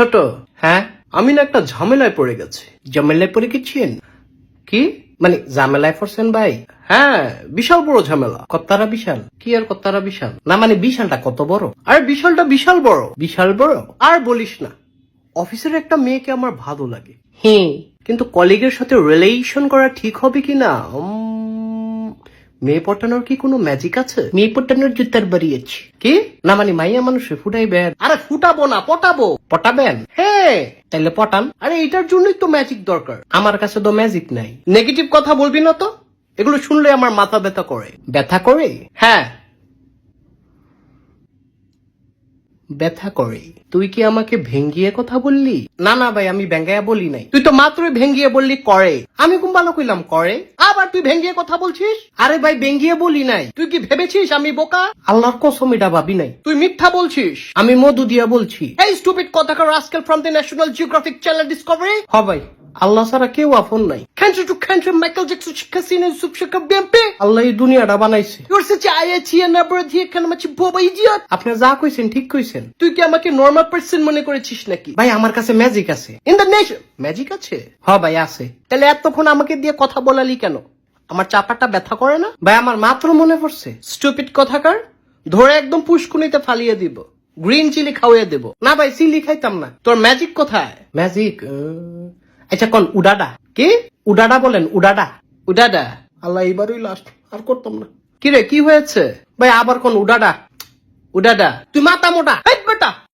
ছোট, হ্যাঁ আমি না একটা ঝামেলায় পড়ে গেছি। ঝামেলায় পড়ে গেছেন? কি মানে ঝামেলায় পড়ছেন ভাই? হ্যাঁ, বিশাল বড় ঝামেলা। কত্তারা বিশাল? কি আর কত্তারা বিশাল? না মানে বিশালটা কত বড়? আরে বিশালটা বিশাল বড়। বিশাল বড়? আর বলিস না, অফিসের একটা মেয়েকে আমার ভালো লাগে, হ্যাঁ, কিন্তু কলিগের সাথে রিলেশন করা ঠিক হবে কিনা? মেয়ে পটানোর কি কোনো ম্যাজিক আছে? মেয়ে পটানোর জুতার বাড়িয়েছি। কি না মানে মাইয়া মানুষে ফুটাইবেন? আরে ফুটাবো না, পটাবো। পটাবেন? হ্যাঁ, তাইলে পটান। আরে এটার জন্যই তো ম্যাজিক দরকার। আমার কাছে তো ম্যাজিক নাই। নেগেটিভ কথা বলবি না তো, এগুলো শুনলে আমার মাথা ব্যথা করে। ব্যথা করে? হ্যাঁ, ব্যথা করে। তুই কি আমাকে ভেঙ্গিয়ে কথা বললি? না না ভাই, আমি ভেঙ্গাইয়া বলি নাই। তুই তো মাত্রই ভেঙ্গিয়ে বললি করে। আমি কোন ভালো কইলাম করে, আবার তুই ভেঙ্গিয়ে কথা বলছিস? আরে ভাই ভেঙ্গিয়ে বলি নাই। তুই কি ভেবেছিস আমি বোকা? আল্লাহর কসম এটা ভাবি নাই। তুই মিথ্যা বলছিস। আমি মধু দিয়া বলছি। এই স্টুপিড কথাকার rascal from the National Geographic channel Discovery. হ ভাই, আল্লাহ ছাড়া কেউ আপন নাই। Cancer to cancer, Michael Jackson, শিক্ষা সিন, ইউসুফ শেখ বিএমপি। আল্লাহ এই দুনিয়াটা বানাইছে। ইউর সাচ আইএচি এন্ড আব্রাধি কেন মাছি বোবা ইডিয়ট। আপনি যা কইছেন ঠিক কইছেন। তুই কি আমাকে নরমাল পারসন মনে করেছিস নাকি? ভাই আমার কাছে ম্যাজিক আছে। ইন দ্য নেশন ম্যাজিক আছে? হ ভাই আছে। তাহলে এতক্ষণ আমাকে দিয়ে কথা বলালি কেন? আমার চাপাটা ব্যথা করে না? ভাই আমার মাত্র মনে পড়ছে। স্টুপিড কথাকার, ধরে একদম পুষ্কুনিতে ফালিয়ে দিব। গ্রিন চিলি খাওয়াইয়া দেব। না ভাই চিলি খাইতাম না। তোর ম্যাজিক কোথায়? ম্যাজিক আচ্ছা কোন উডাডা? কি উডাডা বলেন? উডাডা? উডাডা? আল্লাহ এইবারই লাস্ট, আর করতাম না। কি রে কি হয়েছে? ভাই আবার কোন উডাডা? উডাডা? তুই মাথা মোটা বেটা।